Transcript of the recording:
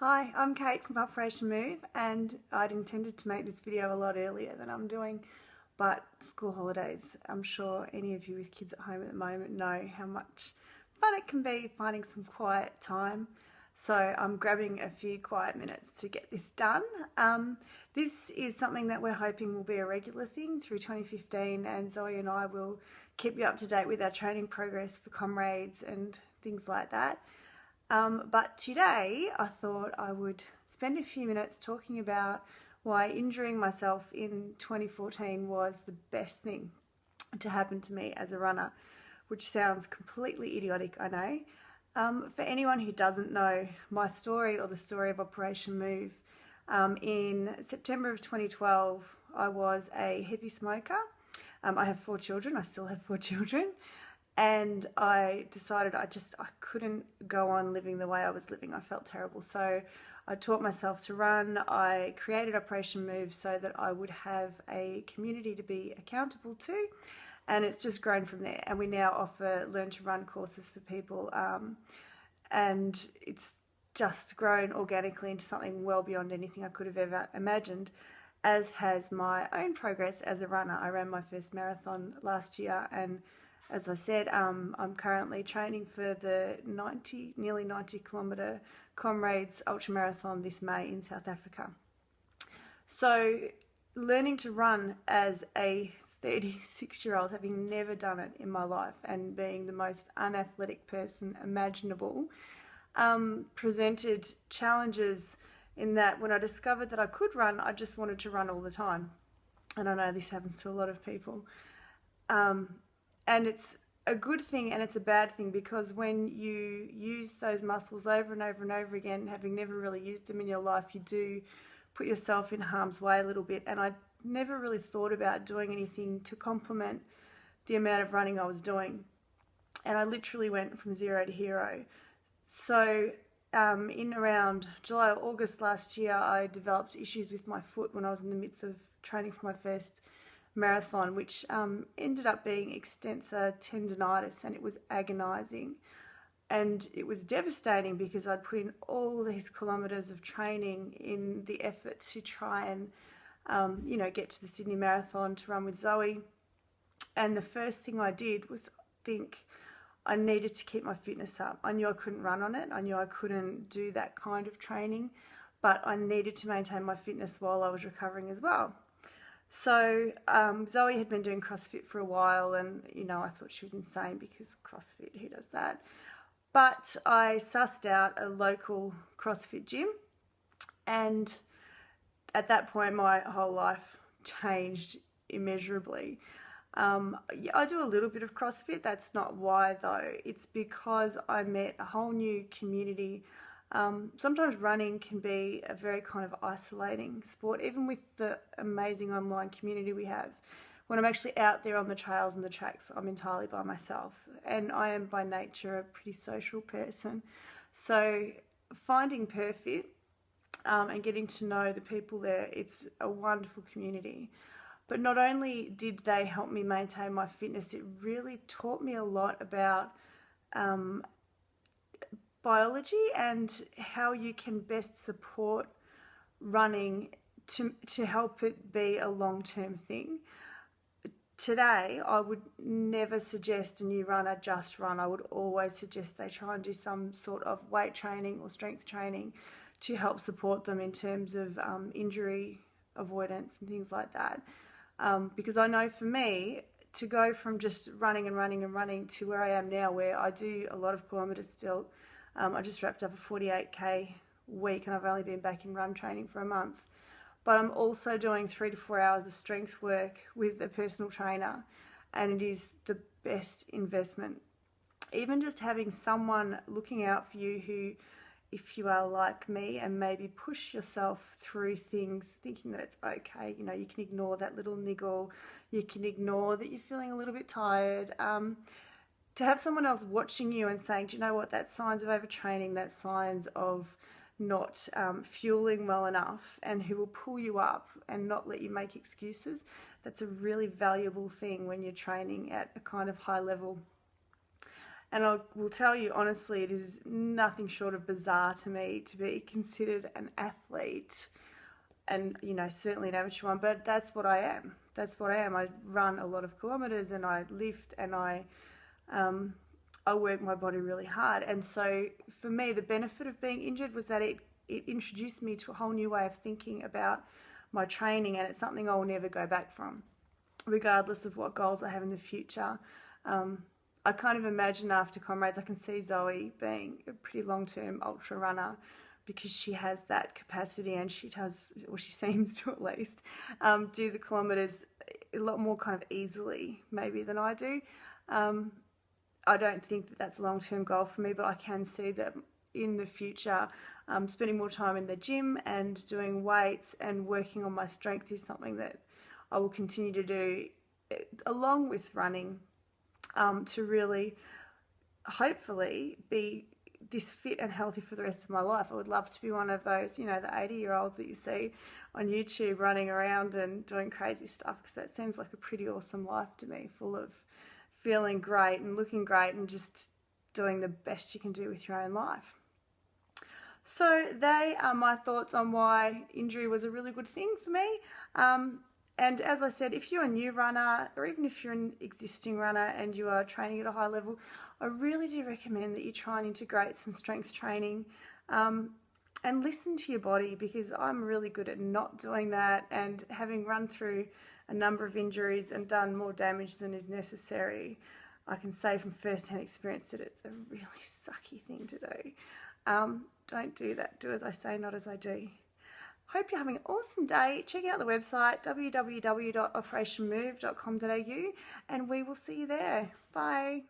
Hi, I'm Kate from Operation Move, and I'd intended to make this video a lot earlier than I'm doing, but school holidays, I'm sure any of you with kids at home at the moment know how much fun it can be finding some quiet time. So I'm grabbing a few quiet minutes to get this done. This is something that we're hoping will be a regular thing through 2015, and Zoe and I will keep you up to date with our training progress for comrades and things like that. But today I thought I would spend a few minutes talking about why injuring myself in 2014 was the best thing to happen to me as a runner, which sounds completely idiotic, I know. For anyone who doesn't know my story or the story of Operation Move, in September of 2012 I was a heavy smoker. I have 4 children, I still have 4 children. And I decided I couldn't go on living the way I was living. I felt terrible. So I taught myself to run. I created Operation Move so that I would have a community to be accountable to. And it's just grown from there. And we now offer learn to run courses for people. And it's just grown organically into something well beyond anything I could have ever imagined, as has my own progress as a runner. I ran my first marathon last year, and as I said, I'm currently training for the nearly 90 kilometre Comrades Ultramarathon this May in South Africa. So learning to run as a 36-year-old, having never done it in my life and being the most unathletic person imaginable, presented challenges in that when I discovered that I could run, I just wanted to run all the time. And I know this happens to a lot of people. And it's a good thing and it's a bad thing, because when you use those muscles over and over and over again, having never really used them in your life, you do put yourself in harm's way a little bit. And I never really thought about doing anything to complement the amount of running I was doing. And I literally went from zero to hero. So in around July or August last year, I developed issues with my foot when I was in the midst of training for my first marathon, which ended up being extensor tendonitis, and it was agonizing and it was devastating because I'd put in all these kilometers of training in the effort to try and get to the Sydney Marathon to run with Zoe. And the first thing I did was think I needed to keep my fitness up. I knew I couldn't run on it, I knew I couldn't do that kind of training, but I needed to maintain my fitness while I was recovering as well. So Zoe had been doing CrossFit for a while, and I thought she was insane because CrossFit, who does that? But I sussed out a local CrossFit gym, and at that point my whole life changed immeasurably. I do a little bit of CrossFit. That's not why though. It's because I met a whole new community. Sometimes running can be a very kind of isolating sport, even with the amazing online community we have. When I'm actually out there on the trails and the tracks, I'm entirely by myself, and I am by nature a pretty social person. So finding Perfit and getting to know the people there, it's a wonderful community. But not only did they help me maintain my fitness, it really taught me a lot about biology and how you can best support running to help it be a long-term thing. Today, I would never suggest a new runner just run. I would always suggest they try and do some sort of weight training or strength training to help support them in terms of injury avoidance and things like that. Because I know for me, to go from just running and running and running to where I am now, where I do a lot of kilometres still. I just wrapped up a 48k week and I've only been back in run training for a month. But I'm also doing 3 to 4 hours of strength work with a personal trainer, and it is the best investment. Even just having someone looking out for you who, if you are like me and maybe push yourself through things thinking that it's okay, you can ignore that little niggle, you can ignore that you're feeling a little bit tired. To have someone else watching you and saying, do you know what, that's signs of overtraining, that's signs of not fueling well enough, and who will pull you up and not let you make excuses, that's a really valuable thing when you're training at a kind of high level. And I will tell you honestly, it is nothing short of bizarre to me to be considered an athlete, and you know, certainly an amateur one, but that's what I am. That's what I am. I run a lot of kilometers and I lift and I work my body really hard. And so for me, the benefit of being injured was that it introduced me to a whole new way of thinking about my training, and it's something I will never go back from, regardless of what goals I have in the future. I kind of imagine after Comrades, I can see Zoe being a pretty long-term ultra runner, because she has that capacity, and she does, or she seems to at least, do the kilometres a lot more kind of easily maybe than I do. I don't think that that's a long-term goal for me, but I can see that in the future, spending more time in the gym and doing weights and working on my strength is something that I will continue to do along with running, to really hopefully be this fit and healthy for the rest of my life. I would love to be one of those, you know, the 80-year-olds that you see on YouTube running around and doing crazy stuff, because that seems like a pretty awesome life to me, full of feeling great and looking great and just doing the best you can do with your own life. So they are my thoughts on why injury was a really good thing for me. And as I said, if you're a new runner, or even if you're an existing runner and you are training at a high level, I really do recommend that you try and integrate some strength training, and listen to your body, because I'm really good at not doing that, and having run through a number of injuries and done more damage than is necessary, I can say from first-hand experience that it's a really sucky thing to do. Don't do that. Do as I say, not as I do. Hope you're having an awesome day. Check out the website www.operationmove.com.au, and we will see you there. Bye.